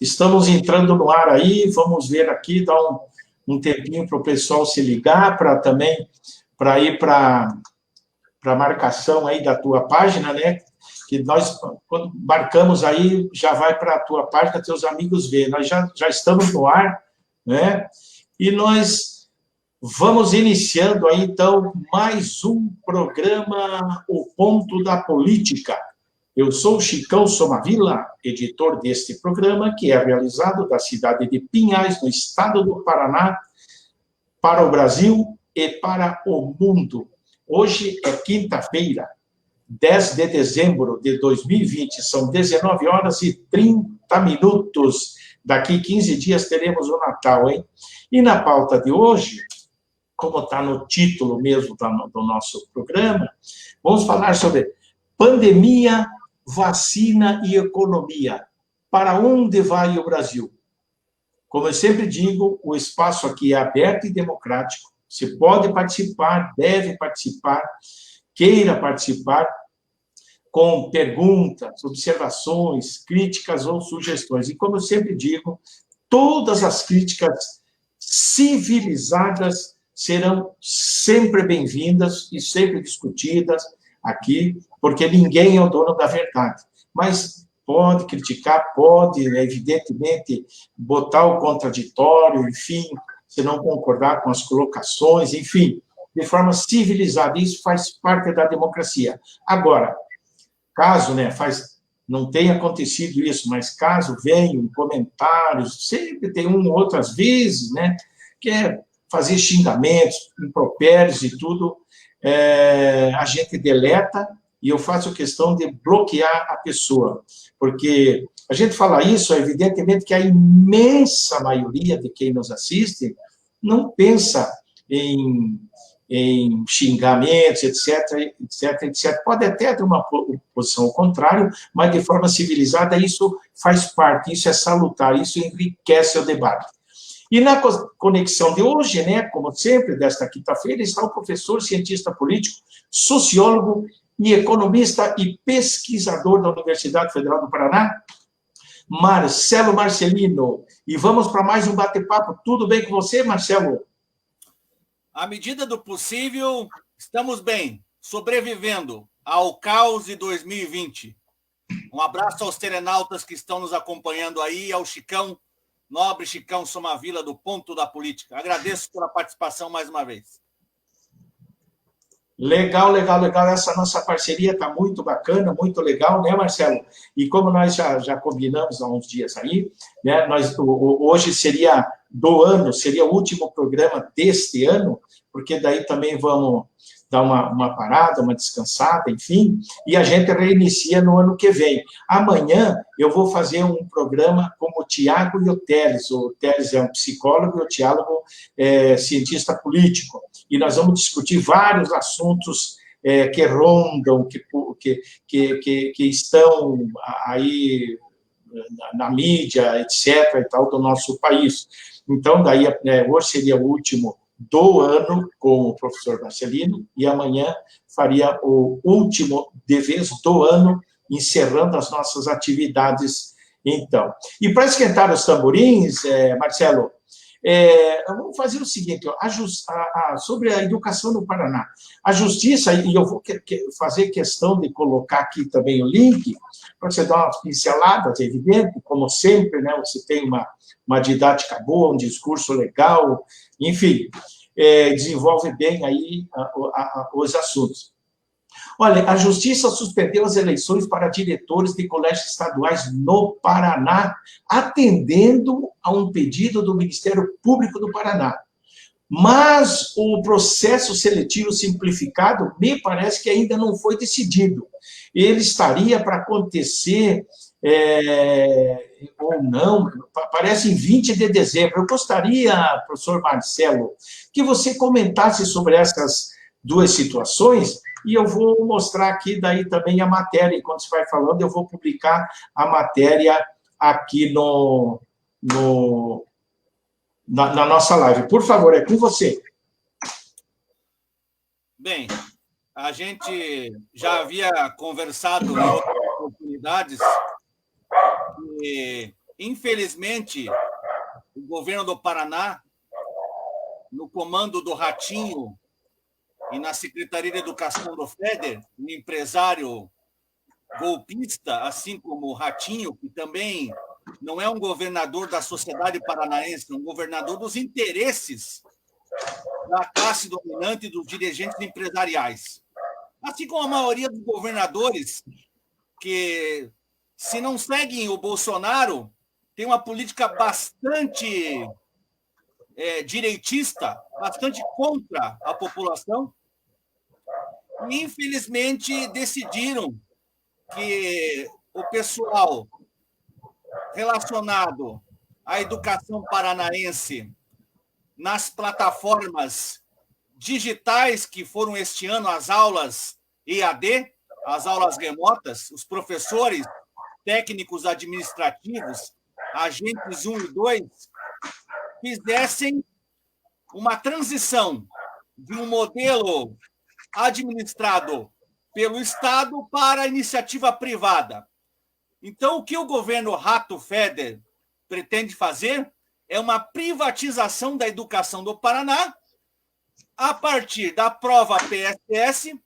Estamos entrando no ar aí, vamos ver aqui, dar um tempinho para o pessoal se ligar, para ir para a marcação aí da tua página, né? Que nós, quando marcamos aí, já vai para a tua página, teus amigos verem. Nós já estamos no ar, né? E nós vamos iniciando aí, então, mais um programa, O Ponto da Política. Eu sou Chicão Somavila, editor deste programa, que é realizado da cidade de Pinhais, no estado do Paraná, para o Brasil e para o mundo. Hoje é quinta-feira, 10 de dezembro de 2020, são 19 horas e 30 minutos. Daqui 15 dias teremos o Natal, hein? E na pauta de hoje, como está no título mesmo do nosso programa, vamos falar sobre pandemia, vacina e economia. Para onde vai o Brasil? Como eu sempre digo, o espaço aqui é aberto e democrático. Você pode participar, deve participar, queira participar, com perguntas, observações, críticas ou sugestões. E como eu sempre digo, todas as críticas civilizadas serão sempre bem-vindas e sempre discutidas aqui, porque ninguém é o dono da verdade. Mas pode criticar, pode, evidentemente, botar o contraditório, enfim, se não concordar com as colocações, enfim, de forma civilizada. Isso faz parte da democracia. Agora, caso, né, não tenha acontecido isso, mas caso venham comentários, sempre tem um ou outro, às vezes, né, que é fazer xingamentos, impropérios e tudo, a gente deleta e eu faço questão de bloquear a pessoa, porque a gente fala isso, evidentemente que a imensa maioria de quem nos assiste não pensa em xingamentos, etc., etc., etc. Pode até ter uma posição ao contrário, mas de forma civilizada isso faz parte, isso é salutar, isso enriquece o debate. E na conexão de hoje, né, como sempre, desta quinta-feira, está o professor, cientista político, sociólogo e economista e pesquisador da Universidade Federal do Paraná, Marcelo Marcelino. E vamos para mais um bate-papo. Tudo bem com você, Marcelo? À medida do possível, estamos bem, sobrevivendo ao caos de 2020. Um abraço aos telenautas que estão nos acompanhando aí, ao Chicão, nobre Chicão Somavila, do Ponto da Política. Agradeço pela participação mais uma vez. Legal, legal, legal. Essa nossa parceria está muito bacana, muito legal, né, Marcelo? E como nós já combinamos há uns dias aí, né, hoje seria seria o último programa deste ano, porque daí também vamos dar uma parada, uma descansada, enfim, e a gente reinicia no ano que vem. Amanhã eu vou fazer um programa com o Tiago e o Teles. O Teles é um psicólogo e o Tiago é cientista político. E nós vamos discutir vários assuntos que rondam, que estão aí na mídia, etc., e tal, do nosso país. Então, daí, hoje seria o último do ano com o professor Marcelino, e amanhã faria o último de vez do ano, encerrando as nossas atividades, então. E para esquentar os tamborins, Marcelo, vamos fazer o seguinte, sobre a educação no Paraná. A Justiça, e eu vou fazer questão de colocar aqui também o link, para você dar umas pinceladas, é evidente, como sempre, né, você tem uma didática boa, um discurso legal, enfim, desenvolve bem aí os assuntos. Olha, a Justiça suspendeu as eleições para diretores de colégios estaduais no Paraná, atendendo a um pedido do Ministério Público do Paraná. Mas o processo seletivo simplificado, me parece que ainda não foi decidido. Ele estaria para acontecer ou não, parece em 20 de dezembro. Eu gostaria, professor Marcelo, que você comentasse sobre essas duas situações, e eu vou mostrar aqui daí também a matéria. Enquanto você vai falando, eu vou publicar a matéria aqui na nossa live. Por favor, é com você. Bem, a gente já havia conversado em outras oportunidades que Infelizmente, o governo do Paraná, no comando do Ratinho e na Secretaria de Educação do Feder, um empresário golpista, assim como o Ratinho, que também não é um governador da sociedade paranaense, é um governador dos interesses da classe dominante e dos dirigentes empresariais. Assim como a maioria dos governadores que, se não seguem o Bolsonaro, tem uma política bastante direitista, bastante contra a população, e, infelizmente, decidiram que o pessoal relacionado à educação paranaense nas plataformas digitais, que foram este ano as aulas EAD, as aulas remotas, os professores, técnicos administrativos, agentes 1 e 2, fizessem uma transição de um modelo administrado pelo Estado para a iniciativa privada. Então, o que o governo Rato Feder pretende fazer é uma privatização da educação do Paraná a partir da prova PSS,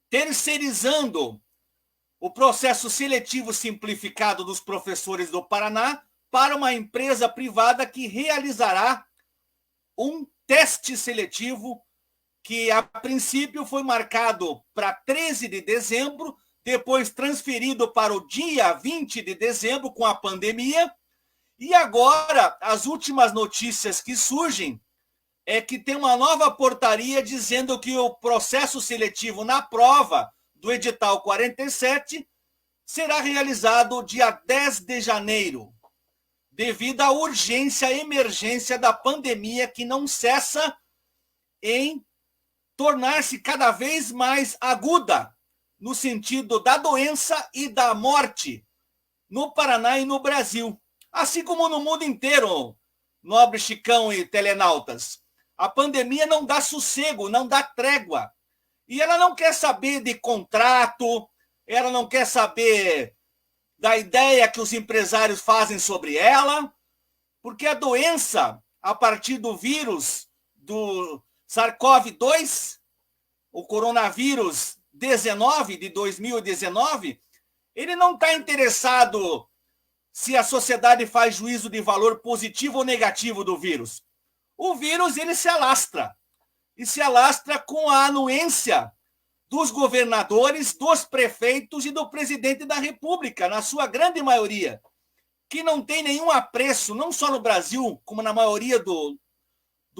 terceirizando o processo seletivo simplificado dos professores do Paraná para uma empresa privada que realizará um teste seletivo que, a princípio, foi marcado para 13 de dezembro, depois transferido para o dia 20 de dezembro, com a pandemia. E agora, as últimas notícias que surgem é que tem uma nova portaria dizendo que o processo seletivo na prova do edital 47 será realizado dia 10 de janeiro, devido à urgência e emergência da pandemia que não cessa em tornar-se cada vez mais aguda no sentido da doença e da morte no Paraná e no Brasil, assim como no mundo inteiro, nobre Chicão e telenautas. A pandemia não dá sossego, não dá trégua. E ela não quer saber de contrato, ela não quer saber da ideia que os empresários fazem sobre ela, porque a doença, a partir do vírus do SARS-CoV-2, o coronavírus 19 de 2019, ele não está interessado se a sociedade faz juízo de valor positivo ou negativo do vírus. O vírus, ele se alastra. E se alastra com a anuência dos governadores, dos prefeitos e do presidente da República, na sua grande maioria, que não tem nenhum apreço, não só no Brasil, como na maioria do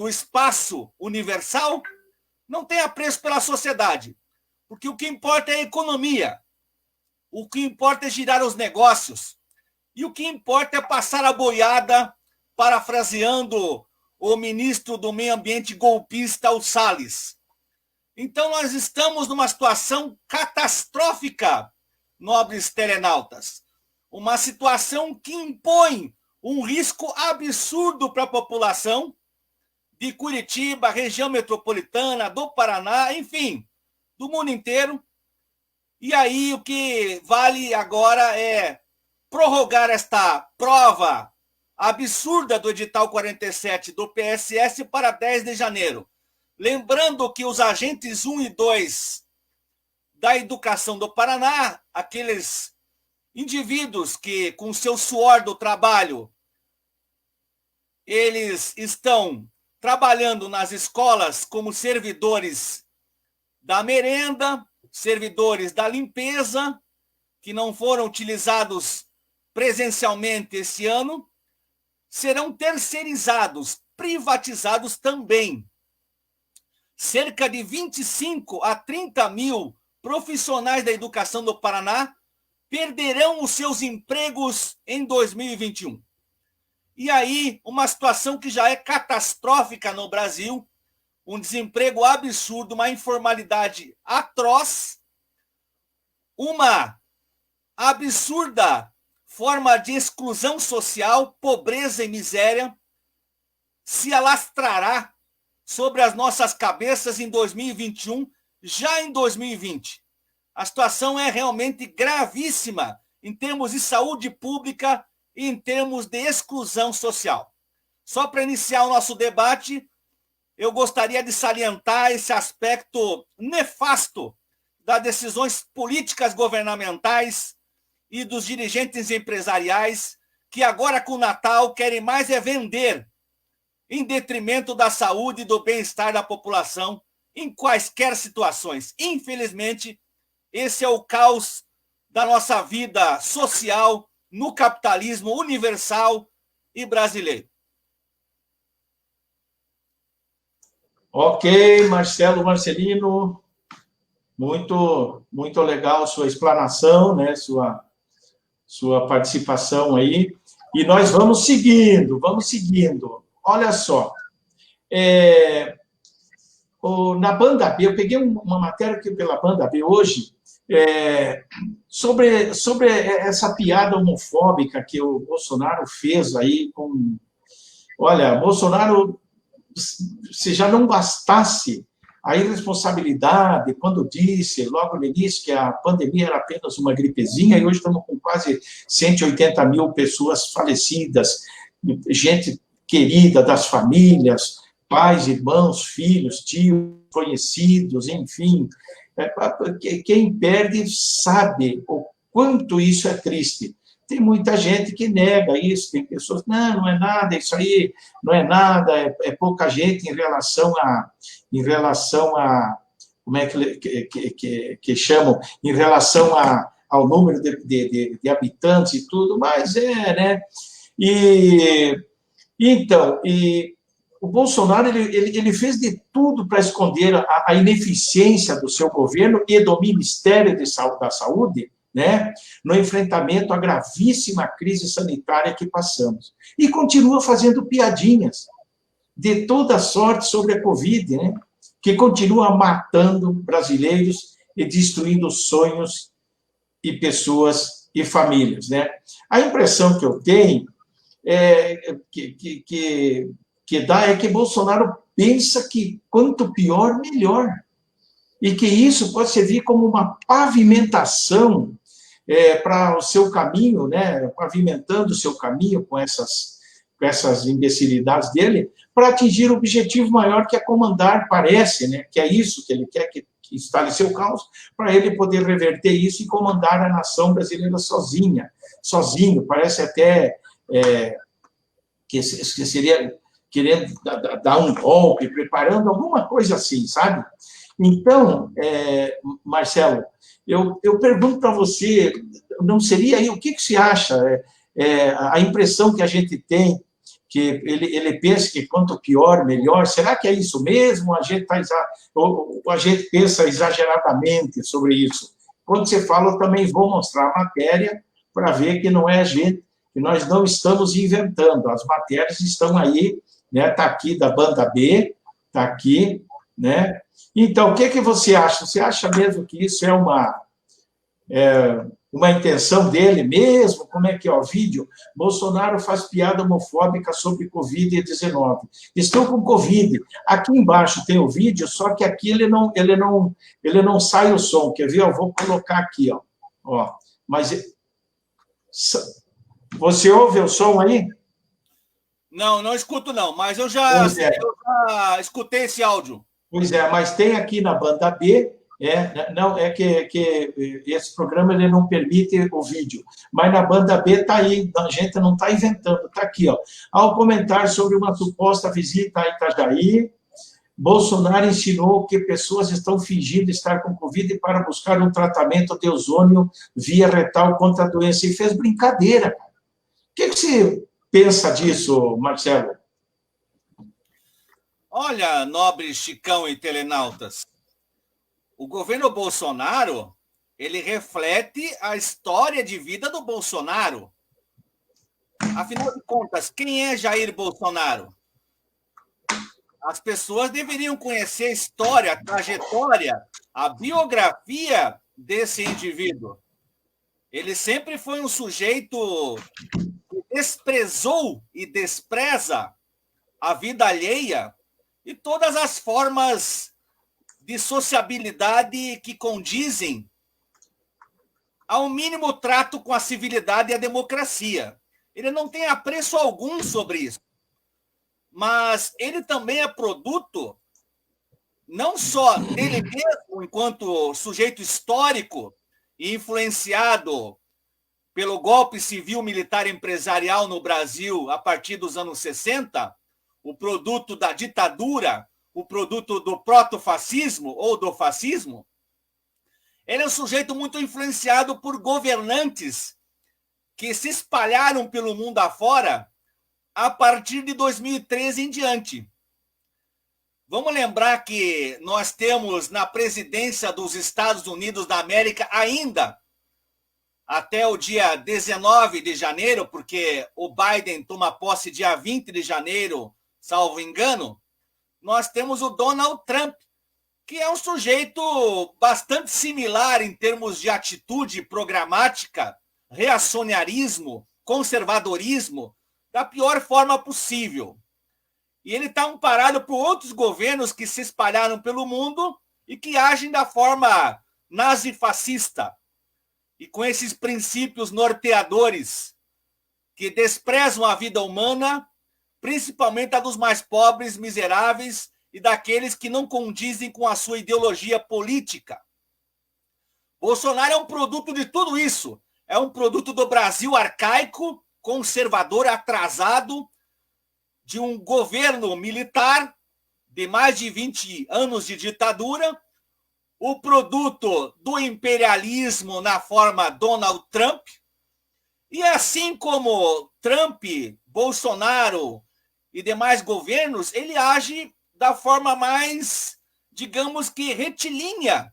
espaço universal, não tem apreço pela sociedade. Porque o que importa é a economia, o que importa é girar os negócios, e o que importa é passar a boiada, parafraseando o ministro do Meio Ambiente golpista, o Salles. Então, nós estamos numa situação catastrófica, nobres telenautas. Uma situação que impõe um risco absurdo para a população de Curitiba, região metropolitana, do Paraná, enfim, do mundo inteiro. E aí, o que vale agora é prorrogar esta prova absurda do edital 47 do PSS para 10 de janeiro. Lembrando que os agentes 1 e 2 da educação do Paraná, aqueles indivíduos que, com seu suor do trabalho, eles estão trabalhando nas escolas como servidores da merenda, servidores da limpeza, que não foram utilizados presencialmente esse ano, serão terceirizados, privatizados também. Cerca de 25 a 30 mil profissionais da educação do Paraná perderão os seus empregos em 2021. E aí, uma situação que já é catastrófica no Brasil, um desemprego absurdo, uma informalidade atroz, uma absurda forma de exclusão social, pobreza e miséria, se alastrará sobre as nossas cabeças em 2021, já em 2020. A situação é realmente gravíssima em termos de saúde pública em termos de exclusão social. Só para iniciar o nosso debate, eu gostaria de salientar esse aspecto nefasto das decisões políticas governamentais e dos dirigentes empresariais que agora com o Natal querem mais é vender em detrimento da saúde e do bem-estar da população em quaisquer situações. Infelizmente, esse é o caos da nossa vida social no capitalismo universal e brasileiro. Ok, Marcelo Marcelino, muito legal sua explanação, né? Sua participação aí. E nós vamos seguindo. Olha só, na Banda B, eu peguei uma matéria aqui pela Banda B hoje, sobre essa piada homofóbica que o Bolsonaro fez aí com... Olha, Bolsonaro, se já não bastasse a irresponsabilidade quando disse, logo no início, que a pandemia era apenas uma gripezinha, e hoje estamos com quase 180 mil pessoas falecidas, gente querida das famílias, pais, irmãos, filhos, tios, conhecidos, enfim. Quem perde sabe o quanto isso é triste. Tem muita gente que nega isso, tem pessoas, não é nada, isso aí não é nada, é pouca gente em relação a como é que chamam, em relação ao número de habitantes e tudo, mas né? Então, o Bolsonaro ele fez de tudo para esconder a ineficiência do seu governo e do Ministério da Saúde, né, no enfrentamento à gravíssima crise sanitária que passamos. E continua fazendo piadinhas de toda sorte sobre a Covid, né, que continua matando brasileiros e destruindo sonhos e pessoas e famílias, né. A impressão que eu tenho que dá é que Bolsonaro pensa que quanto pior, melhor. E que isso pode servir como uma pavimentação para o seu caminho, né, pavimentando o seu caminho com essas imbecilidades dele, para atingir o objetivo maior que é comandar, parece, né, que é isso que ele quer, que instale seu caos, para ele poder reverter isso e comandar a nação brasileira sozinho, parece até que seria querendo dar um golpe, preparando alguma coisa assim, sabe? Então, Marcelo, eu pergunto para você, não seria aí, o que você acha? A impressão que a gente tem, que ele pensa que quanto pior, melhor, será que é isso mesmo? Ou a gente pensa exageradamente sobre isso? Quando você fala, eu também vou mostrar a matéria para ver que não é a gente, que nós não estamos inventando, as matérias estão aí, né? Está aqui da Banda B, está aqui, né? Então, o que você acha? Você acha mesmo que isso é uma intenção dele mesmo? Como é que é o vídeo? Bolsonaro faz piada homofóbica sobre Covid-19. Estou com Covid. Aqui embaixo tem o vídeo, só que aqui ele não sai o som. Quer ver? Eu vou colocar aqui, ó. Mas você ouve o som aí? Não escuto não, mas eu já escutei esse áudio. Pois é, mas tem aqui na Banda B, não é que esse programa ele não permite o vídeo, mas na Banda B está aí, a gente não está inventando, está aqui, ó. Ao comentar sobre uma suposta visita a Itajaí, Bolsonaro ensinou que pessoas estão fingindo estar com Covid para buscar um tratamento de ozônio via retal contra a doença, e fez brincadeira. O que você pensa disso, Marcelo? Olha, nobre Chicão e telenautas, o governo Bolsonaro, ele reflete a história de vida do Bolsonaro. Afinal de contas, quem é Jair Bolsonaro? As pessoas deveriam conhecer a história, a trajetória, a biografia desse indivíduo. Ele sempre foi um sujeito que desprezou e despreza a vida alheia e todas as formas de sociabilidade que condizem ao mínimo trato com a civilidade e a democracia. ele não tem apreço algum sobre isso. Mas ele também é produto não só dele mesmo, enquanto sujeito histórico e influenciado pelo golpe civil-militar empresarial no Brasil a partir dos anos 60, o produto da ditadura, o produto do protofascismo ou do fascismo, ele é um sujeito muito influenciado por governantes que se espalharam pelo mundo afora a partir de 2013 em diante. Vamos lembrar que nós temos na presidência dos Estados Unidos da América ainda, até o dia 19 de janeiro, porque o Biden toma posse dia 20 de janeiro, salvo engano, nós temos o Donald Trump, que é um sujeito bastante similar em termos de atitude programática, reacionarismo, conservadorismo, da pior forma possível. E ele está amparado por outros governos que se espalharam pelo mundo e que agem da forma nazifascista. E com esses princípios norteadores que desprezam a vida humana, principalmente a dos mais pobres, miseráveis e daqueles que não condizem com a sua ideologia política. Bolsonaro é um produto de tudo isso. É um produto do Brasil arcaico, conservador, atrasado, de um governo militar de mais de 20 anos de ditadura, o produto do imperialismo na forma Donald Trump, e assim como Trump, Bolsonaro e demais governos, ele age da forma mais, digamos que, retilínea,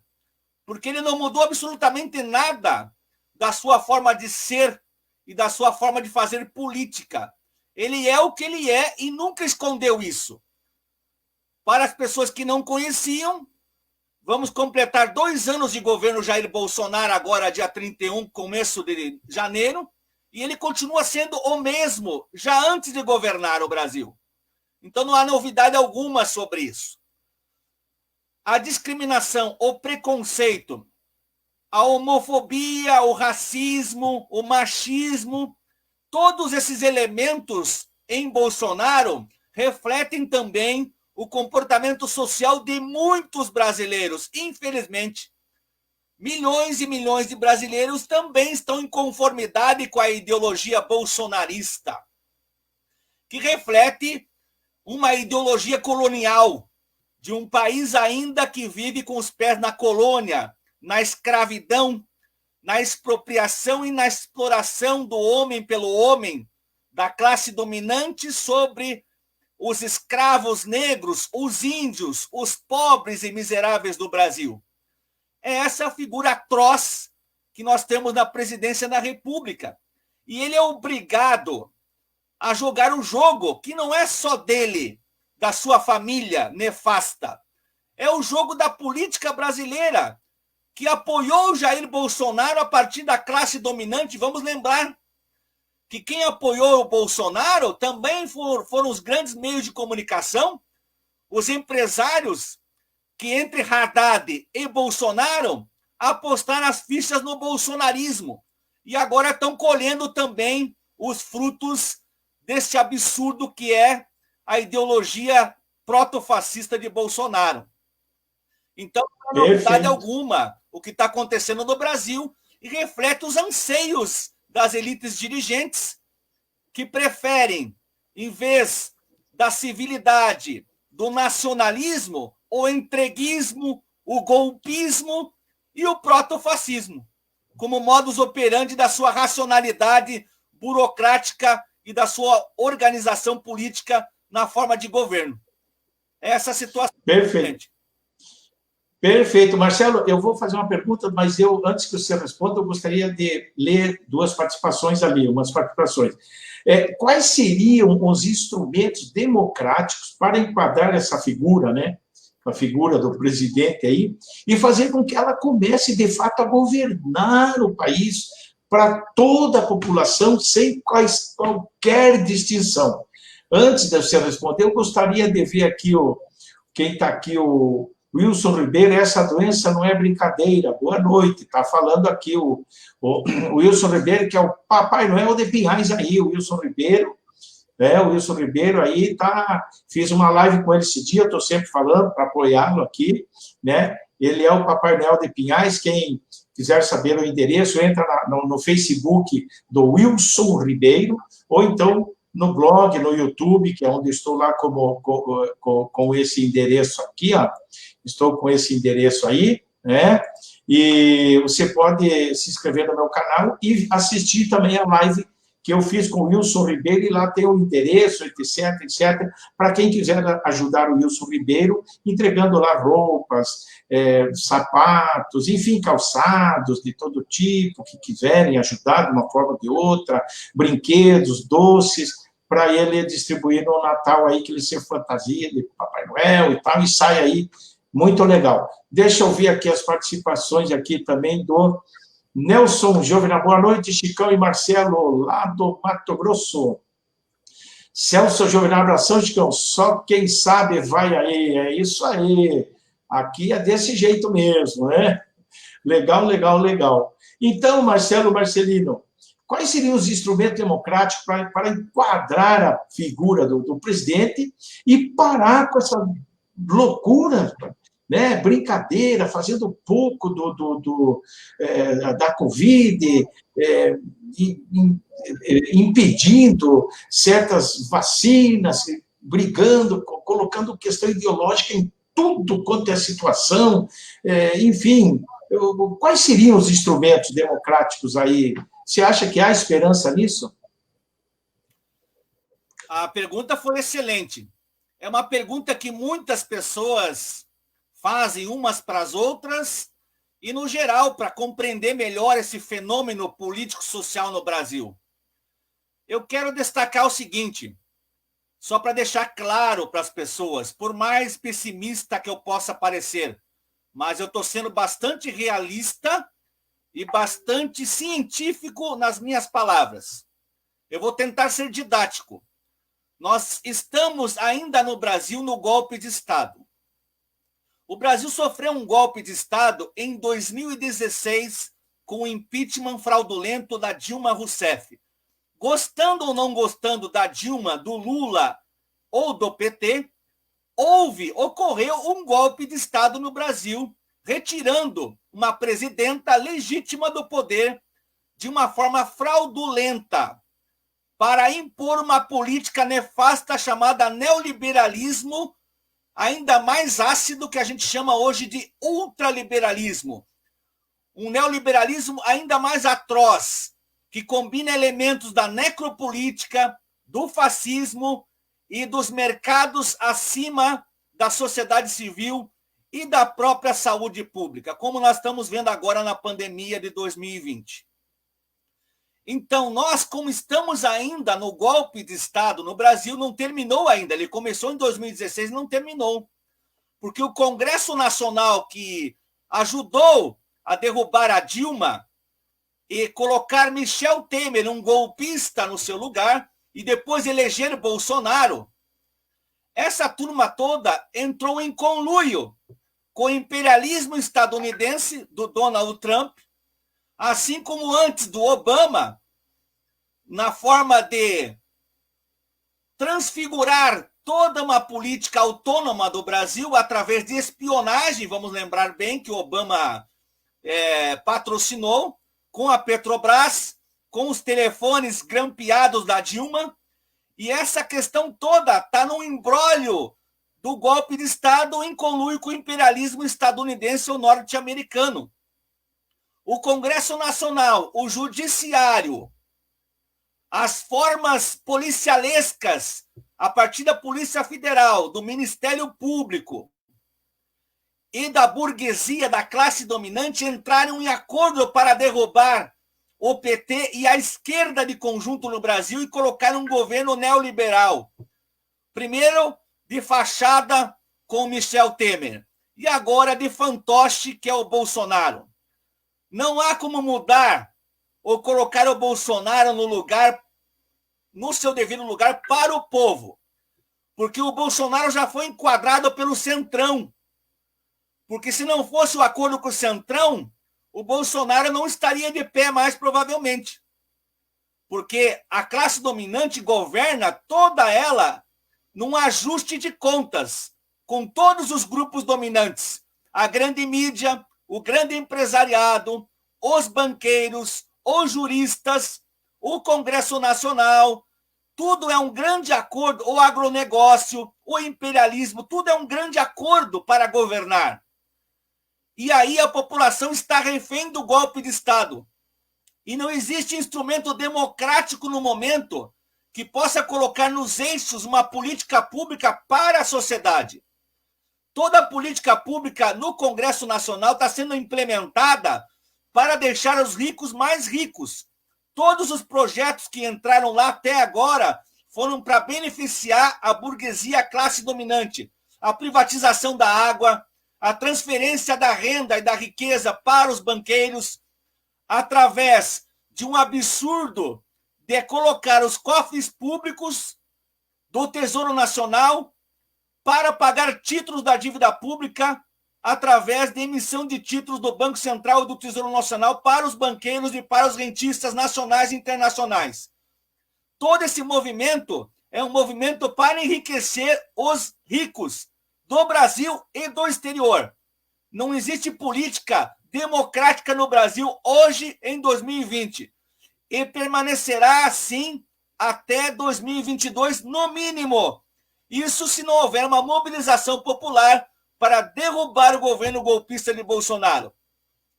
porque ele não mudou absolutamente nada da sua forma de ser e da sua forma de fazer política. Ele é o que ele é e nunca escondeu isso. Para as pessoas que não conheciam, vamos completar 2 anos de governo Jair Bolsonaro, agora dia 31, começo de janeiro, e ele continua sendo o mesmo, já antes de governar o Brasil. Então não há novidade alguma sobre isso. A discriminação, o preconceito, a homofobia, o racismo, o machismo, todos esses elementos em Bolsonaro refletem também o comportamento social de muitos brasileiros. Infelizmente, milhões e milhões de brasileiros também estão em conformidade com a ideologia bolsonarista, que reflete uma ideologia colonial de um país ainda que vive com os pés na colônia, na escravidão, na expropriação e na exploração do homem pelo homem, da classe dominante sobre os escravos negros, os índios, os pobres e miseráveis do Brasil. É essa a figura atroz que nós temos na presidência da República. E ele é obrigado a jogar um jogo que não é só dele, da sua família nefasta. É o jogo da política brasileira, que apoiou Jair Bolsonaro a partir da classe dominante. Vamos lembrar que quem apoiou o Bolsonaro também foram os grandes meios de comunicação, os empresários que, entre Haddad e Bolsonaro, apostaram as fichas no bolsonarismo e agora estão colhendo também os frutos desse absurdo que é a ideologia protofascista de Bolsonaro. Então, não há novidade alguma o que está acontecendo no Brasil e reflete os anseios das elites dirigentes que preferem, em vez da civilidade, do nacionalismo, o entreguismo, o golpismo e o protofascismo, como modus operandi da sua racionalidade burocrática e da sua organização política na forma de governo. Essa situação. Perfeito. Perfeito. Marcelo, eu vou fazer uma pergunta, mas antes que você responda, eu gostaria de ler umas participações. Quais seriam os instrumentos democráticos para enquadrar essa figura, né? A figura do presidente aí, e fazer com que ela comece, de fato, a governar o país para toda a população, sem qualquer distinção? Antes de você responder, eu gostaria de ver aqui quem está aqui, o Wilson Ribeiro, essa doença não é brincadeira. Boa noite. Está falando aqui o Wilson Ribeiro, que é o Papai Noel de Pinhais aí, o Wilson Ribeiro. O Wilson Ribeiro aí fiz uma live com ele esse dia, estou sempre falando para apoiá-lo aqui, né? Ele é o Papai Noel de Pinhais. Quem quiser saber o endereço, entra no Facebook do Wilson Ribeiro, ou então no blog, no YouTube, que é onde estou lá com esse endereço aqui, ó. Estou com esse endereço aí, né? E você pode se inscrever no meu canal e assistir também a live que eu fiz com o Wilson Ribeiro, e lá tem o endereço, etc, etc, para quem quiser ajudar o Wilson Ribeiro, entregando lá roupas, sapatos, enfim, calçados de todo tipo, que quiserem ajudar de uma forma ou de outra, brinquedos, doces, para ele distribuir no Natal aí, que ele se fantasia de Papai Noel e tal, e sai aí muito legal. Deixa eu ver aqui as participações aqui também do Nelson Jovena. Boa noite, Chicão e Marcelo, lá do Mato Grosso. Celso Jovena, abração, Chicão. Só quem sabe vai aí. É isso aí. Aqui é desse jeito mesmo, né? Legal, legal, legal. Então, Marcelino, quais seriam os instrumentos democráticos para enquadrar a figura do presidente e parar com essa loucura, né, brincadeira, fazendo pouco da Covid, impedindo certas vacinas, brigando, colocando questão ideológica em tudo quanto é situação, enfim, quais seriam os instrumentos democráticos aí? Você acha que há esperança nisso? A pergunta foi excelente. É uma pergunta que muitas pessoas fazem umas para as outras e, no geral, para compreender melhor esse fenômeno político-social no Brasil. Eu quero destacar o seguinte, só para deixar claro para as pessoas, por mais pessimista que eu possa parecer, mas eu estou sendo bastante realista e bastante científico nas minhas palavras. Eu vou tentar ser didático. Nós estamos ainda no Brasil no golpe de Estado. O Brasil sofreu um golpe de Estado em 2016 com o impeachment fraudulento da Dilma Rousseff. Gostando ou não gostando da Dilma, do Lula ou do PT, ocorreu um golpe de Estado no Brasil, retirando uma presidenta legítima do poder de uma forma fraudulenta para impor uma política nefasta chamada neoliberalismo, ainda mais ácido, que a gente chama hoje de ultraliberalismo. Um neoliberalismo ainda mais atroz, que combina elementos da necropolítica, do fascismo e dos mercados acima da sociedade civil e da própria saúde pública, como nós estamos vendo agora na pandemia de 2020. Então, nós, como estamos ainda no golpe de Estado no Brasil, não terminou ainda. Ele começou em 2016 e não terminou. Porque o Congresso Nacional, que ajudou a derrubar a Dilma e colocar Michel Temer, um golpista, no seu lugar, e depois eleger Bolsonaro, essa turma toda entrou em conluio com o imperialismo estadunidense do Donald Trump, assim como antes do Obama, na forma de transfigurar toda uma política autônoma do Brasil através de espionagem. Vamos lembrar bem que o Obama patrocinou com a Petrobras, com os telefones grampeados da Dilma, e essa questão toda está no imbróglio do golpe de Estado em conluio com o imperialismo estadunidense ou norte-americano. O Congresso Nacional, o Judiciário, as formas policialescas, a partir da Polícia Federal, do Ministério Público e da burguesia, da classe dominante, entraram em acordo para derrubar o PT e a esquerda de conjunto no Brasil e colocar um governo neoliberal. Primeiro, de fachada com Michel Temer, e agora de fantoche, que é o Bolsonaro. Não há como mudar ou colocar o Bolsonaro no seu devido lugar para o povo, porque o Bolsonaro já foi enquadrado pelo Centrão. Porque se não fosse o acordo com o Centrão, o Bolsonaro não estaria de pé mais, provavelmente. Porque a classe dominante governa toda ela num ajuste de contas com todos os grupos dominantes. A grande mídia, o grande empresariado, os banqueiros, os juristas, o Congresso Nacional, tudo é um grande acordo, o agronegócio, o imperialismo, tudo é um grande acordo para governar. E aí a população está refém do golpe de Estado. E não existe instrumento democrático no momento que possa colocar nos eixos uma política pública para a sociedade. Toda a política pública no Congresso Nacional está sendo implementada para deixar os ricos mais ricos. Todos os projetos que entraram lá até agora foram para beneficiar a burguesia, a classe dominante. A privatização da água, a transferência da renda e da riqueza para os banqueiros, através de um absurdo de colocar os cofres públicos do Tesouro Nacional para pagar títulos da dívida pública através de emissão de títulos do Banco Central e do Tesouro Nacional para os banqueiros e para os rentistas nacionais e internacionais. Todo esse movimento é um movimento para enriquecer os ricos do Brasil e do exterior. Não existe política democrática no Brasil hoje, em 2020. E permanecerá assim até 2022, no mínimo. Isso se não houver uma mobilização popular para derrubar o governo golpista de Bolsonaro.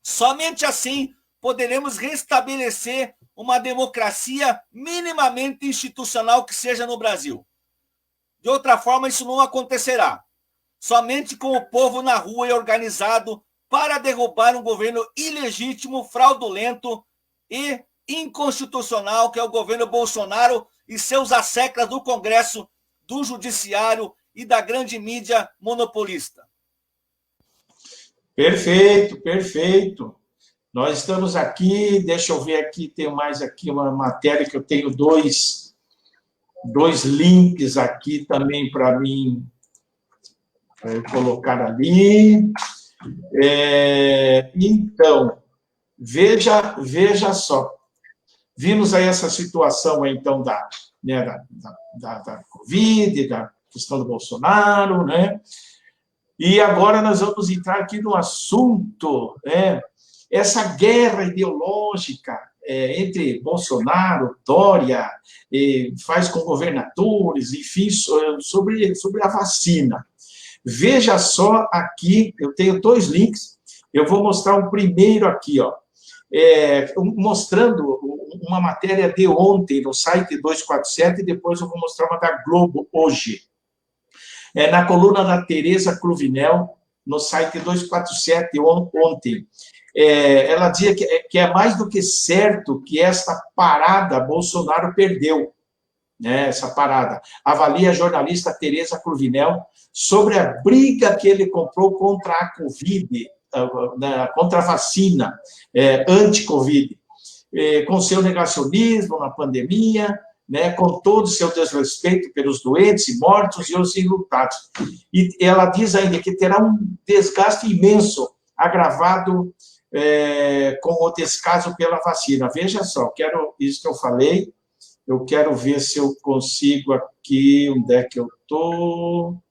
Somente assim poderemos restabelecer uma democracia minimamente institucional que seja no Brasil. De outra forma, isso não acontecerá. Somente com o povo na rua e organizado para derrubar um governo ilegítimo, fraudulento e inconstitucional, que é o governo Bolsonaro e seus asseclas do Congresso, do Judiciário e da grande mídia monopolista. Perfeito, perfeito. Nós estamos aqui, deixa eu ver aqui, tem mais aqui uma matéria que eu tenho dois links aqui também para mim colocar ali. Então, veja só. Vimos aí essa situação, então, da Covid, da questão do Bolsonaro, né? E agora nós vamos entrar aqui no assunto, né? Essa guerra ideológica entre Bolsonaro, Dória, faz com governadores, enfim, sobre a vacina. Veja só aqui, eu tenho dois links, eu vou mostrar um primeiro aqui, ó, mostrando uma matéria de ontem no site 247, e depois eu vou mostrar uma da Globo hoje. Na coluna da Tereza Cruvinel, no site 247, ontem. Ela dizia que é mais do que certo que esta parada Bolsonaro perdeu, né, essa parada. Avalia a jornalista Tereza Cruvinel sobre a briga que ele comprou contra a Covid, contra a vacina anti-Covid, com seu negacionismo na pandemia, né, com todo o seu desrespeito pelos doentes e mortos e os enlutados. E ela diz ainda que terá um desgaste imenso, agravado com o descaso pela vacina. Veja só, isso que eu falei, eu quero ver se eu consigo aqui, onde é que eu estou...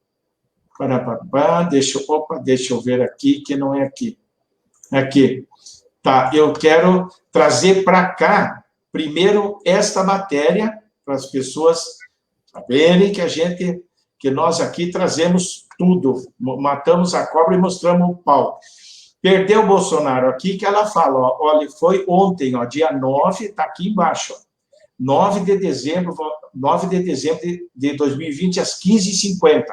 Deixa eu ver aqui, que não é aqui. Aqui. Tá, eu quero trazer para cá, primeiro, esta matéria, para as pessoas saberem que nós aqui trazemos tudo, matamos a cobra e mostramos o pau. Perdeu o Bolsonaro aqui, que ela fala, ó, olha, foi ontem, ó, dia 9, está aqui embaixo, ó, 9 de dezembro de 2020, às 15h50.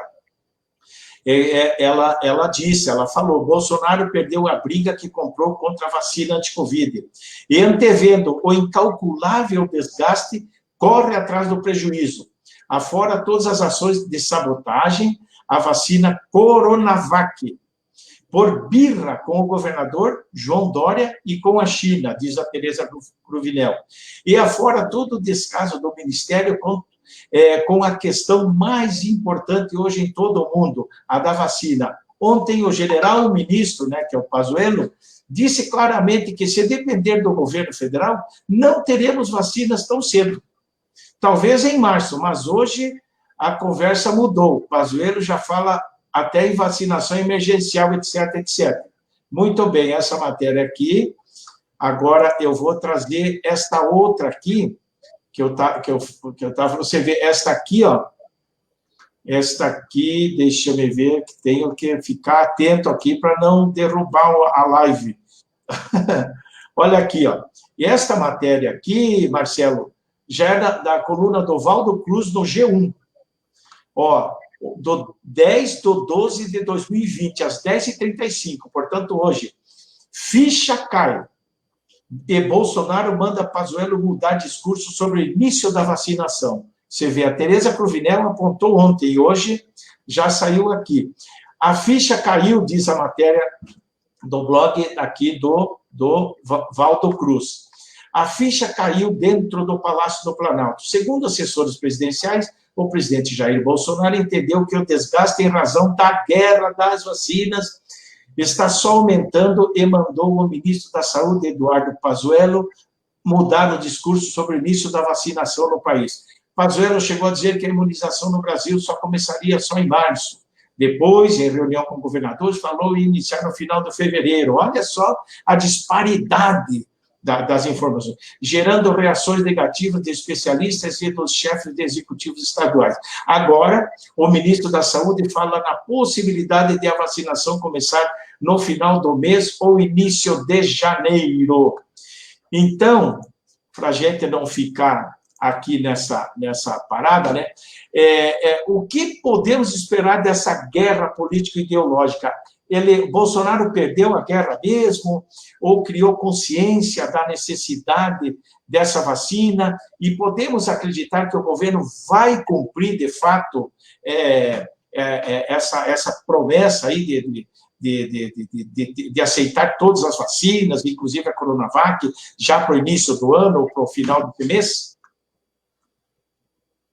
Ela falou, Bolsonaro perdeu a briga que comprou contra a vacina anti-Covid e, antevendo o incalculável desgaste, corre atrás do prejuízo. Afora todas as ações de sabotagem, a vacina Coronavac, por birra com o governador João Dória e com a China, diz a Tereza Cruvinel. E afora todo o descaso do Ministério com a questão mais importante hoje em todo o mundo, a da vacina, Ontem, o general, o ministro, né, que é o Pazuello, disse claramente que, se depender do governo federal, não teremos vacinas tão cedo. Talvez em março, mas hoje a conversa mudou. O Pazuello já fala até em vacinação emergencial, etc, etc. Muito bem, essa matéria aqui. Agora eu vou trazer esta outra aqui, que eu tava, você vê, esta aqui, ó. Esta aqui, deixa eu me ver, que tenho que ficar atento aqui para não derrubar a live. Olha aqui, ó. E esta matéria aqui, Marcelo, já é da coluna do Valdo Cruz no G1. Ó, do 10/12/2020, às 10h35, portanto, hoje. Ficha cai. E Bolsonaro manda Pazuello mudar discurso sobre o início da vacinação. Você vê, a Tereza Cruvinel apontou ontem, e hoje já saiu aqui. A ficha caiu, diz a matéria do blog aqui do Valdo Cruz. A ficha caiu dentro do Palácio do Planalto. Segundo assessores presidenciais, o presidente Jair Bolsonaro entendeu que o desgaste em razão da guerra das vacinas está só aumentando e mandou o ministro da Saúde, Eduardo Pazuello, mudar o discurso sobre o início da vacinação no país. Pazuello chegou a dizer que a imunização no Brasil só começaria só em março. Depois, em reunião com governadores, falou em iniciar no final de fevereiro. Olha só a disparidade das informações, gerando reações negativas de especialistas e dos chefes de executivos estaduais. Agora, o ministro da Saúde fala na possibilidade de a vacinação começar no final do mês ou início de janeiro. Então, para a gente não ficar aqui nessa parada, né? O que podemos esperar dessa guerra político-ideológica? Bolsonaro perdeu a guerra mesmo, ou criou consciência da necessidade dessa vacina, e podemos acreditar que o governo vai cumprir, de fato, essa promessa aí de aceitar todas as vacinas, inclusive a Coronavac, já para o início do ano ou para o final do mês?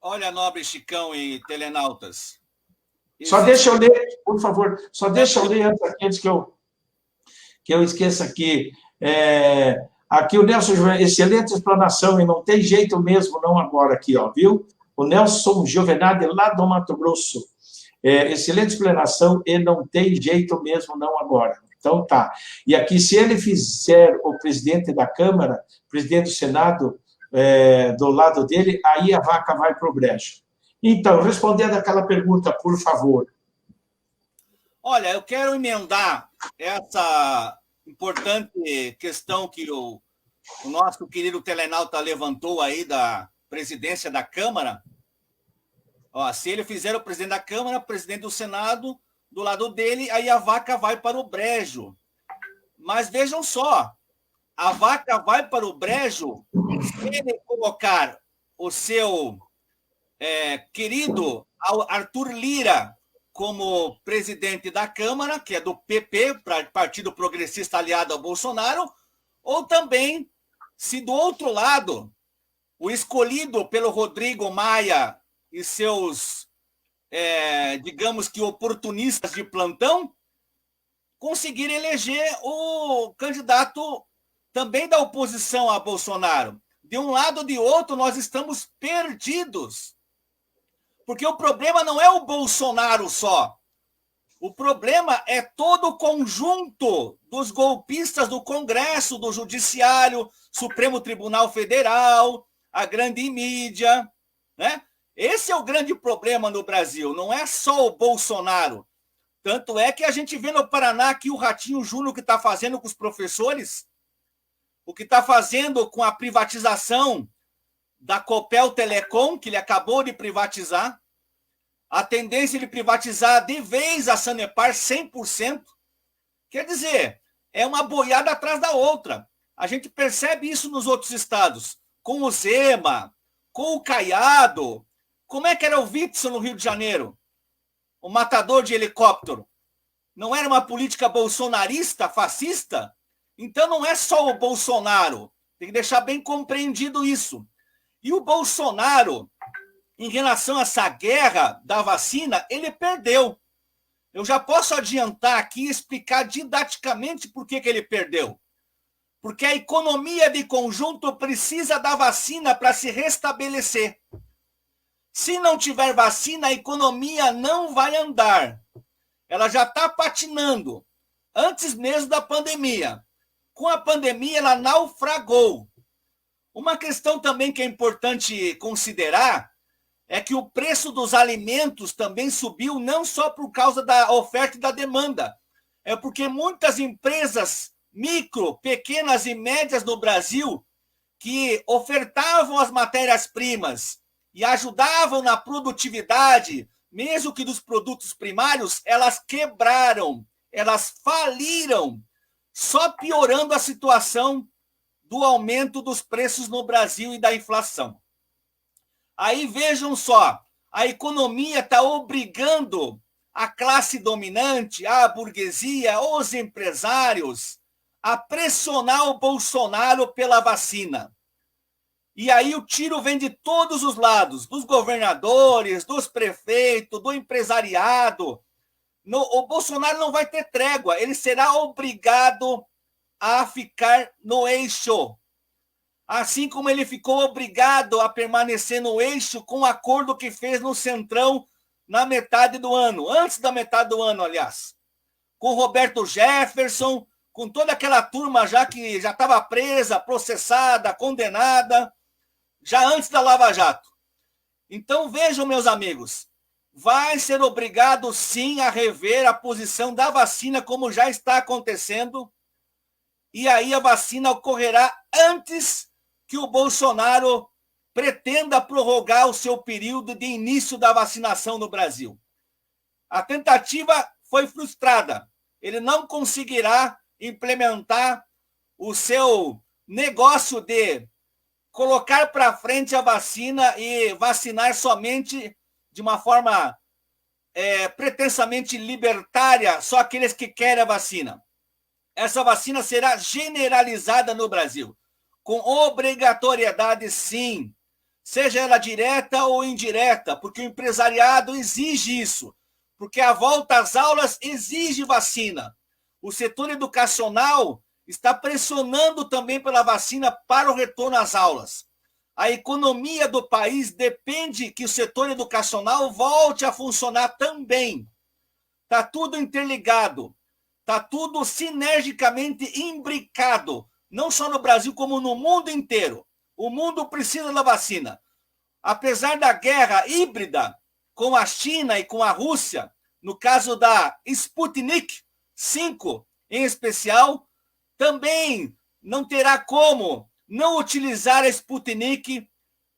Olha, nobre Chicão e telenautas. Só deixa eu ler, por favor, deixa eu ler antes que eu esqueça aqui. Aqui o Nelson, excelente explanação, e não tem jeito mesmo, não agora aqui, ó, viu? O Nelson Giovenade, lá do Mato Grosso. Excelente explanação, e não tem jeito mesmo, não agora. Então, tá. E aqui, se ele fizer o presidente da Câmara, presidente do Senado, do lado dele, aí a vaca vai para o brejo. Então, respondendo aquela pergunta, por favor. Olha, eu quero emendar essa importante questão que o nosso querido telenauta levantou aí da presidência da Câmara. Ó, se ele fizer o presidente da Câmara, presidente do Senado, do lado dele, aí a vaca vai para o brejo. Mas vejam só, a vaca vai para o brejo se ele colocar o seu querido Arthur Lira como presidente da Câmara, que é do PP, Partido Progressista aliado ao Bolsonaro, ou também, se do outro lado, o escolhido pelo Rodrigo Maia e seus, digamos que, oportunistas de plantão, conseguir eleger o candidato também da oposição a Bolsonaro. De um lado ou de outro, nós estamos perdidos. Porque o problema não é o Bolsonaro só. O problema é todo o conjunto dos golpistas do Congresso, do Judiciário, Supremo Tribunal Federal, a grande mídia, né? Esse é o grande problema no Brasil, não é só o Bolsonaro. Tanto é que a gente vê no Paraná aqui o Ratinho Júnior que está fazendo com os professores, o que está fazendo com a privatização da Copel Telecom, que ele acabou de privatizar, a tendência de privatizar de vez a Sanepar 100%. Quer dizer, é uma boiada atrás da outra. A gente percebe isso nos outros estados, com o Zema, com o Caiado. Como é que era o Witzel no Rio de Janeiro? O matador de helicóptero. Não era uma política bolsonarista, fascista? Então não é só o Bolsonaro. Tem que deixar bem compreendido isso. E o Bolsonaro, em relação a essa guerra da vacina, ele perdeu. Eu já posso adiantar aqui e explicar didaticamente por que ele perdeu. Porque a economia de conjunto precisa da vacina para se restabelecer. Se não tiver vacina, a economia não vai andar. Ela já está patinando, antes mesmo da pandemia. Com a pandemia, ela naufragou. Uma questão também que é importante considerar é que o preço dos alimentos também subiu, não só por causa da oferta e da demanda, é porque muitas empresas micro, pequenas e médias no Brasil, que ofertavam as matérias-primas e ajudavam na produtividade, mesmo que dos produtos primários, elas quebraram, elas faliram, só piorando a situação do aumento dos preços no Brasil e da inflação. Aí vejam só, a economia está obrigando a classe dominante, a burguesia, os empresários, a pressionar o Bolsonaro pela vacina. E aí o tiro vem de todos os lados, dos governadores, dos prefeitos, do empresariado. O Bolsonaro não vai ter trégua, ele será obrigado a ficar no eixo. Assim como ele ficou obrigado a permanecer no eixo com o acordo que fez no Centrão na metade do ano, antes da metade do ano, aliás. Com Roberto Jefferson, com toda aquela turma já que já estava presa, processada, condenada, já antes da Lava Jato. Então vejam, meus amigos, vai ser obrigado sim a rever a posição da vacina, como já está acontecendo, e aí a vacina ocorrerá antes que o Bolsonaro pretenda prorrogar o seu período de início da vacinação no Brasil. A tentativa foi frustrada. Ele não conseguirá implementar o seu negócio de colocar para frente a vacina e vacinar somente de uma forma pretensamente libertária, só aqueles que querem a vacina. Essa vacina será generalizada no Brasil, com obrigatoriedade, sim, seja ela direta ou indireta, porque o empresariado exige isso, porque a volta às aulas exige vacina. O setor educacional está pressionando também pela vacina para o retorno às aulas. A economia do país depende que o setor educacional volte a funcionar também. Está tudo interligado, está tudo sinergicamente imbricado, não só no Brasil, como no mundo inteiro. O mundo precisa da vacina. Apesar da guerra híbrida com a China e com a Rússia, no caso da Sputnik 5 em especial, também não terá como não utilizar a Sputnik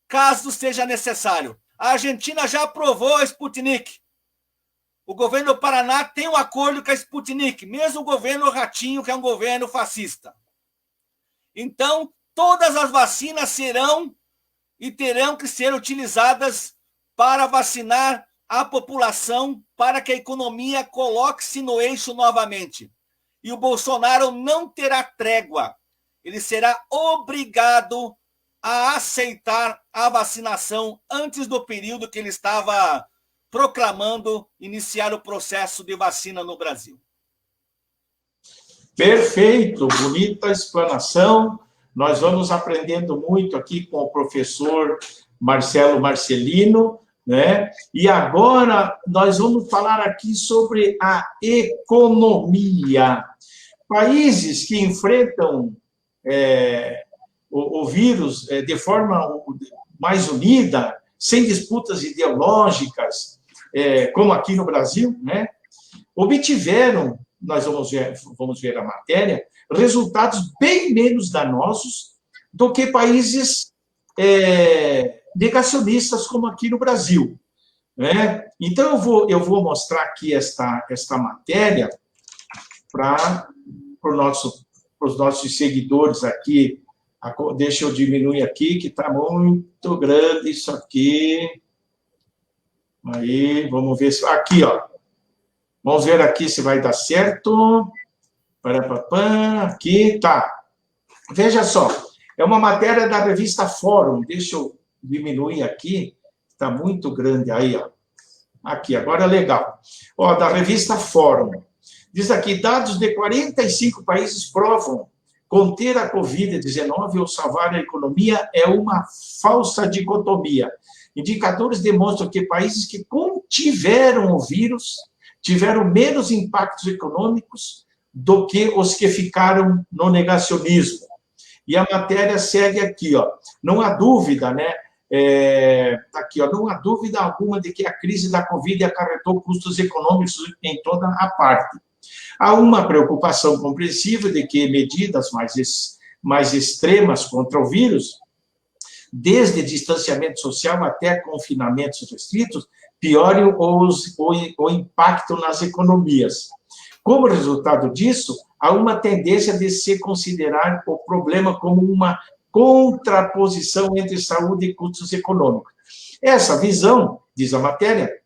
caso seja necessário. A Argentina já aprovou a Sputnik. O governo do Paraná tem um acordo com a Sputnik, mesmo o governo Ratinho, que é um governo fascista. Então, todas as vacinas serão e terão que ser utilizadas para vacinar a população, para que a economia coloque-se no eixo novamente. E o Bolsonaro não terá trégua. Ele será obrigado a aceitar a vacinação antes do período que ele estava proclamando iniciar o processo de vacina no Brasil. Perfeito, bonita explanação. Nós vamos aprendendo muito aqui com o professor Marcelo Marcelino, né? E agora nós vamos falar aqui sobre a economia. Países que enfrentam o vírus de forma mais unida, sem disputas ideológicas, como aqui no Brasil, né? Obtiveram, nós vamos ver a matéria, resultados bem menos danosos do que países negacionistas como aqui no Brasil, né? Então, eu vou mostrar aqui esta matéria para os nossos seguidores aqui. Deixa eu diminuir aqui, que está muito grande isso aqui. Aí, vamos ver se... Aqui, ó. Vamos ver aqui se vai dar certo. Aqui, tá. Veja só, é uma matéria da revista Fórum. Deixa eu diminuir aqui, está muito grande aí, ó. Aqui, agora legal. Ó, da revista Fórum. Diz aqui, dados de 45 países provam conter a Covid-19 ou salvar a economia é uma falsa dicotomia. Indicadores demonstram que países que contiveram o vírus tiveram menos impactos econômicos do que os que ficaram no negacionismo. E a matéria segue aqui, ó. Não há dúvida, né? Aqui, ó, não há dúvida alguma de que a crise da Covid acarretou custos econômicos em toda a parte. Há uma preocupação compreensível de que medidas mais extremas contra o vírus, desde distanciamento social até confinamentos restritos, piorem o impacto nas economias. Como resultado disso, há uma tendência de se considerar o problema como uma contraposição entre saúde e custos econômicos. Essa visão, diz a matéria,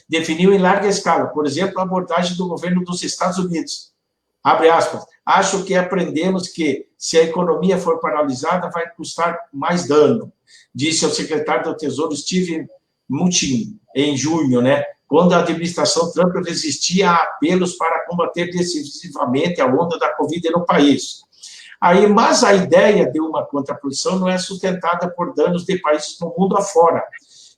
definiu em larga escala, por exemplo, a abordagem do governo dos Estados Unidos. Abre aspas, acho que aprendemos que, se a economia for paralisada, vai custar mais dano, disse o secretário do Tesouro Steve Mnuchin, em junho, né, quando a administração Trump resistia a apelos para combater decisivamente a onda da Covid no país. Mas a ideia de uma contraposição não é sustentada por danos de países no mundo afora.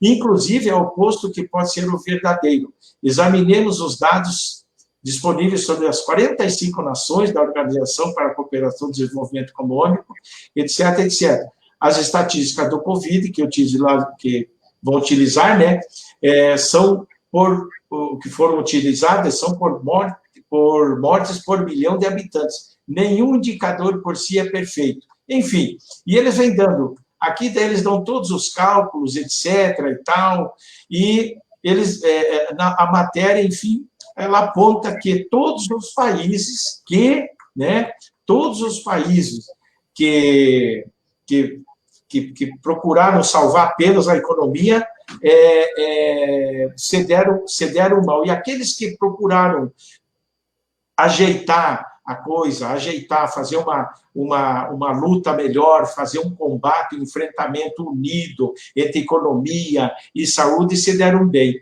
Inclusive, é o oposto que pode ser o verdadeiro. Examinemos os dados disponíveis sobre as 45 nações da Organização para a Cooperação e Desenvolvimento Econômico, etc., etc. As estatísticas do Covid, que vão utilizar, né, que foram utilizadas são por mortes por milhão de habitantes. Nenhum indicador por si é perfeito. Enfim, e eles vêm dando, aqui eles dão todos os cálculos, etc. e tal, e eles, a matéria, enfim, ela aponta que todos os países que procuraram salvar apenas a economia cederam mal. E aqueles que procuraram ajeitar a coisa, fazer uma luta melhor, fazer um combate, um enfrentamento unido entre economia e saúde, se deram bem.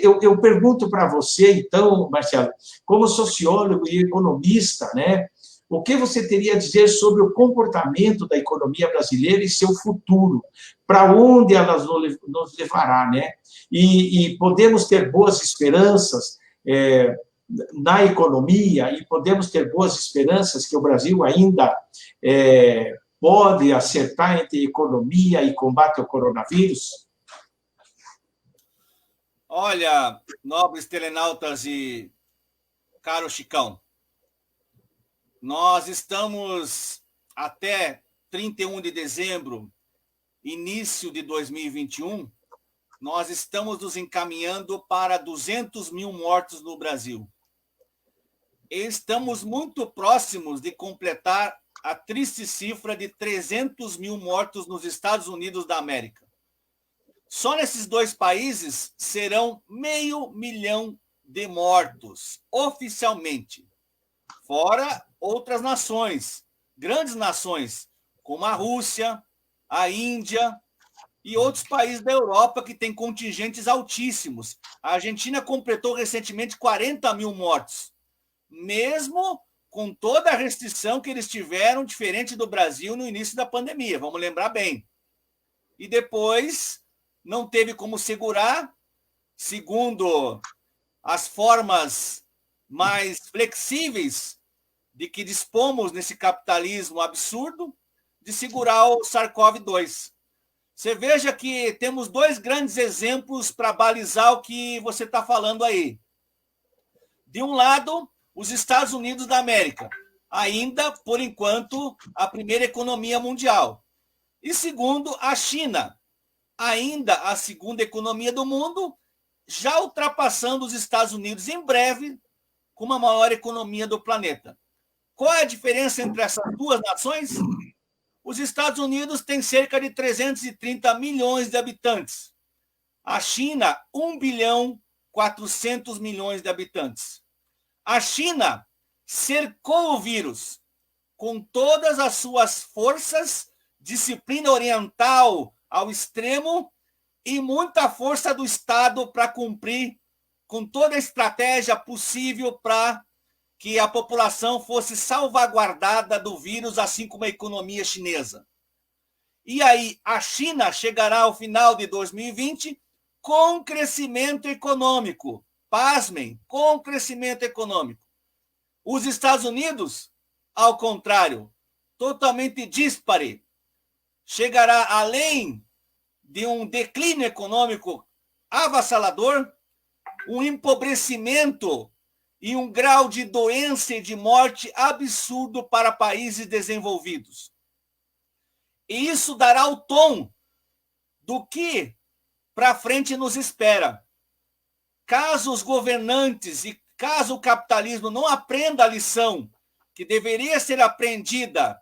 Eu pergunto para você, então, Marcelo, como sociólogo e economista, né, o que você teria a dizer sobre o comportamento da economia brasileira e seu futuro? Para onde ela nos levará, né? E podemos ter boas esperanças na economia e podemos ter boas esperanças que o Brasil ainda pode acertar entre economia e combate ao coronavírus? Olha, nobres telenautas e caro Chicão, nós estamos até 31 de dezembro, início de 2021, nós estamos nos encaminhando para 200 mil mortos no Brasil. Estamos muito próximos de completar a triste cifra de 300 mil mortos nos Estados Unidos da América. Só nesses dois países serão 500 mil de mortos, oficialmente. Fora outras nações, grandes nações, como a Rússia, a Índia e outros países da Europa que têm contingentes altíssimos. A Argentina completou recentemente 40 mil mortos, mesmo com toda a restrição que eles tiveram, diferente do Brasil no início da pandemia, vamos lembrar bem. E depois não teve como segurar, segundo as formas mais flexíveis de que dispomos nesse capitalismo absurdo, de segurar o SARS-CoV-2. Você veja que temos dois grandes exemplos para balizar o que você está falando aí. De um lado, os Estados Unidos da América, ainda, por enquanto, a primeira economia mundial. E segundo, a China, ainda a segunda economia do mundo, já ultrapassando os Estados Unidos em breve, como a maior economia do planeta. Qual é a diferença entre essas duas nações? Os Estados Unidos têm cerca de 330 milhões de habitantes. A China, 1 bilhão 400 milhões de habitantes. A China cercou o vírus com todas as suas forças, disciplina oriental ao extremo, e muita força do Estado para cumprir com toda a estratégia possível para que a população fosse salvaguardada do vírus, assim como a economia chinesa. E aí a China chegará ao final de 2020 com crescimento econômico. Pasmem, com crescimento econômico. Os Estados Unidos, ao contrário, totalmente díspare, chegará além de um declínio econômico avassalador, um empobrecimento e um grau de doença e de morte absurdo para países desenvolvidos. E isso dará o tom do que para frente nos espera. Caso os governantes e caso o capitalismo não aprenda a lição que deveria ser aprendida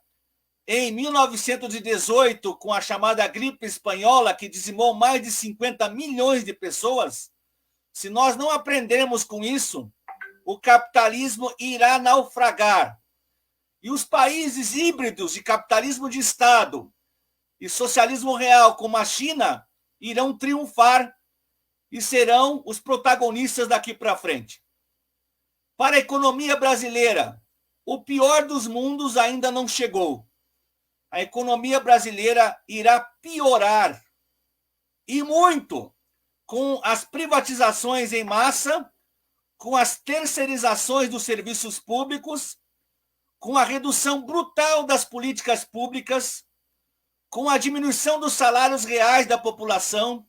em 1918, com a chamada gripe espanhola, que dizimou mais de 50 milhões de pessoas, se nós não aprendermos com isso, o capitalismo irá naufragar. E os países híbridos de capitalismo de Estado e socialismo real, como a China, irão triunfar e serão os protagonistas daqui para frente. Para a economia brasileira, o pior dos mundos ainda não chegou. A economia brasileira irá piorar, e muito, com as privatizações em massa, com as terceirizações dos serviços públicos, com a redução brutal das políticas públicas, com a diminuição dos salários reais da população,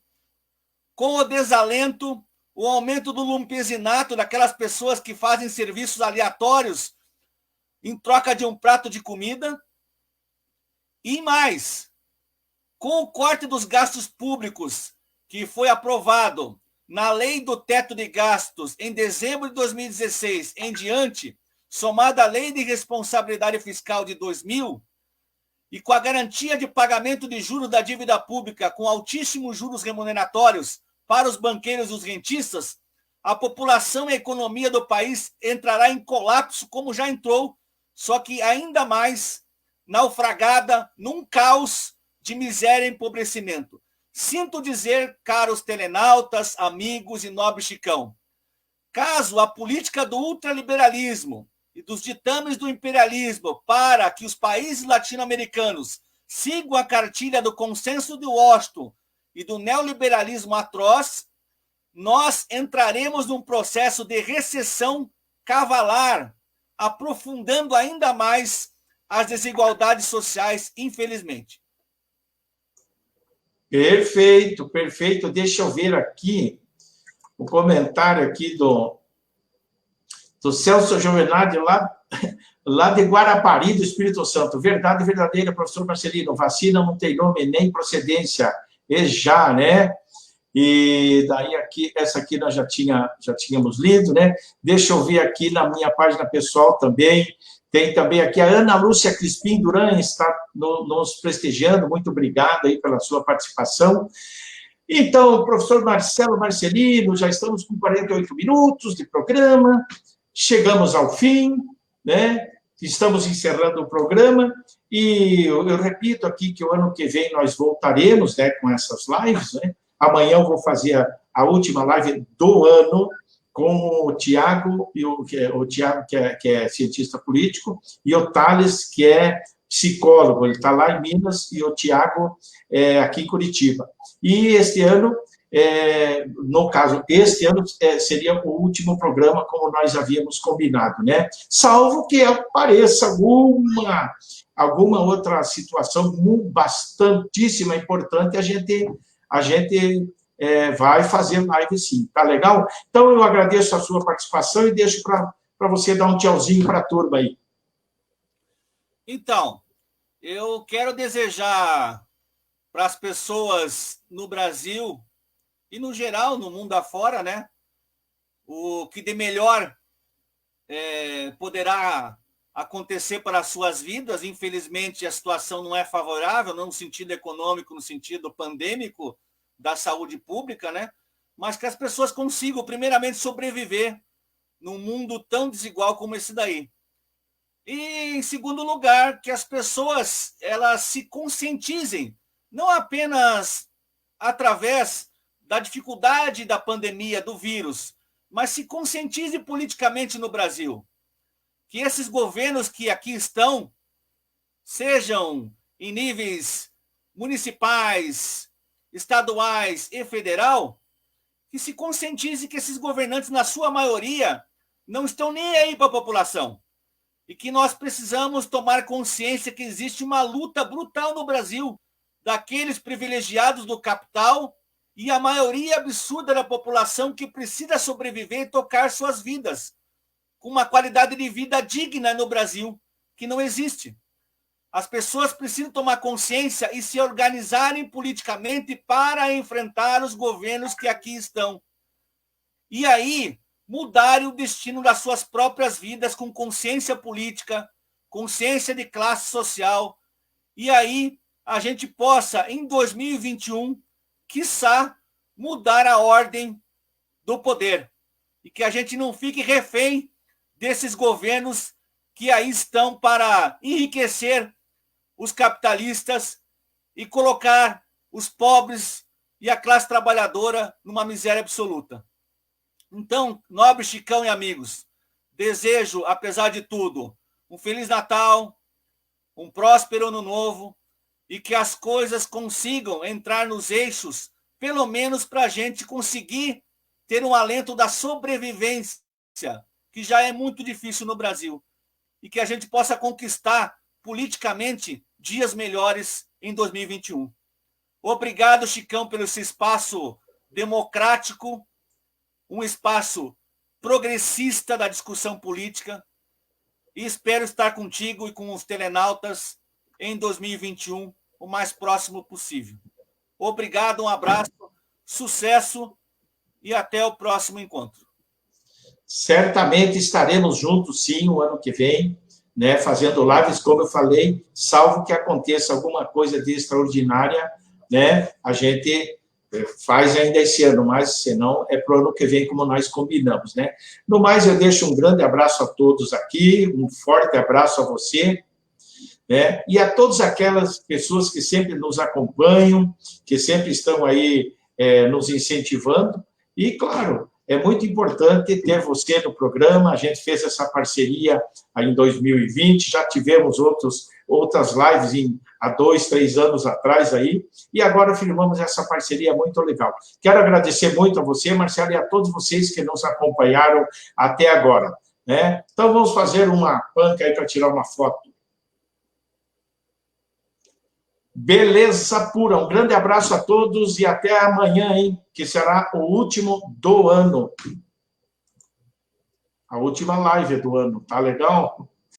com o desalento, o aumento do lumpesinato, daquelas pessoas que fazem serviços aleatórios em troca de um prato de comida. E mais, com o corte dos gastos públicos, que foi aprovado na Lei do Teto de Gastos em dezembro de 2016 em diante, somada à Lei de Responsabilidade Fiscal de 2000, e com a garantia de pagamento de juros da dívida pública com altíssimos juros remuneratórios para os banqueiros e os rentistas, a população e a economia do país entrará em colapso, como já entrou, só que ainda mais naufragada num caos de miséria e empobrecimento. Sinto dizer, caros telenautas, amigos e nobre Chicão, caso a política do ultraliberalismo e dos ditames do imperialismo para que os países latino-americanos sigam a cartilha do consenso de Washington e do neoliberalismo atroz, nós entraremos num processo de recessão cavalar, aprofundando ainda mais as desigualdades sociais, infelizmente. Perfeito, perfeito. Deixa eu ver aqui o comentário aqui do Celso Giovenardi, lá de Guarapari, do Espírito Santo. Verdade verdadeira, professor Marcelino. Vacina não tem nome nem procedência. É já, né? E daí aqui, essa aqui nós já tínhamos lido, né? Deixa eu ver aqui na minha página pessoal também. Tem também aqui a Ana Lúcia Crispim Duran, está nos prestigiando. Muito obrigado aí pela sua participação. Então, professor Marcelo Marcelino, já estamos com 48 minutos de programa. Chegamos ao fim, né? Estamos encerrando o programa. E eu repito aqui que o ano que vem nós voltaremos, né, com essas lives, né? Amanhã eu vou fazer a última live do ano com o Tiago, o Tiago, que é cientista político, e o Thales, que é psicólogo. Ele está lá em Minas, e o Tiago é aqui em Curitiba. E este ano, no caso, este ano seria o último programa, como nós havíamos combinado, né? Salvo que apareça alguma outra situação bastantíssima importante, a gente vai fazer live sim, tá legal? Então, eu agradeço a sua participação e deixo para você dar um tchauzinho para a turma aí. Então, eu quero desejar para as pessoas no Brasil e, no geral, no mundo afora, né, o que de melhor poderá acontecer para as suas vidas. Infelizmente, a situação não é favorável, não no sentido econômico, no sentido pandêmico da saúde pública, né? Mas que as pessoas consigam, primeiramente, sobreviver num mundo tão desigual como esse daí. E, em segundo lugar, que as pessoas elas se conscientizem, não apenas através da dificuldade da pandemia, do vírus, mas se conscientize politicamente no Brasil. Que esses governos que aqui estão, sejam em níveis municipais, estaduais e federal, que se conscientize que esses governantes, na sua maioria, não estão nem aí para a população. E que nós precisamos tomar consciência que existe uma luta brutal no Brasil daqueles privilegiados do capital e a maioria absurda da população que precisa sobreviver e tocar suas vidas com uma qualidade de vida digna no Brasil, que não existe. As pessoas precisam tomar consciência e se organizarem politicamente para enfrentar os governos que aqui estão. E aí, mudarem o destino das suas próprias vidas com consciência política, consciência de classe social. E aí, a gente possa, em 2021, quiçá, mudar a ordem do poder. E que a gente não fique refém desses governos que aí estão para enriquecer os capitalistas e colocar os pobres e a classe trabalhadora numa miséria absoluta. Então, nobre Chicão e amigos, desejo, apesar de tudo, um Feliz Natal, um próspero Ano Novo e que as coisas consigam entrar nos eixos, pelo menos para a gente conseguir ter um alento da sobrevivência, que já é muito difícil no Brasil, e que a gente possa conquistar politicamente dias melhores em 2021. Obrigado, Chicão, pelo esse espaço democrático, um espaço progressista da discussão política, e espero estar contigo e com os telenautas em 2021, o mais próximo possível. Obrigado, um abraço, sucesso e até o próximo encontro. Certamente estaremos juntos, sim, o ano que vem, né, fazendo lives, como eu falei, salvo que aconteça alguma coisa de extraordinária, né, a gente faz ainda esse ano, mas senão é para o ano que vem, como nós combinamos, né. No mais, eu deixo um grande abraço a todos aqui, um forte abraço a você, né, e a todas aquelas pessoas que sempre nos acompanham, que sempre estão aí nos incentivando, e, claro, é muito importante ter você no programa. A gente fez essa parceria aí em 2020, já tivemos outras lives há 2, 3 anos atrás aí, e agora firmamos essa parceria muito legal. Quero agradecer muito a você, Marcelo, e a todos vocês que nos acompanharam até agora, né? Então, vamos fazer uma panca aí para tirar uma foto. Beleza pura, um grande abraço a todos e até amanhã, hein, que será o último do ano. A última live do ano, tá legal?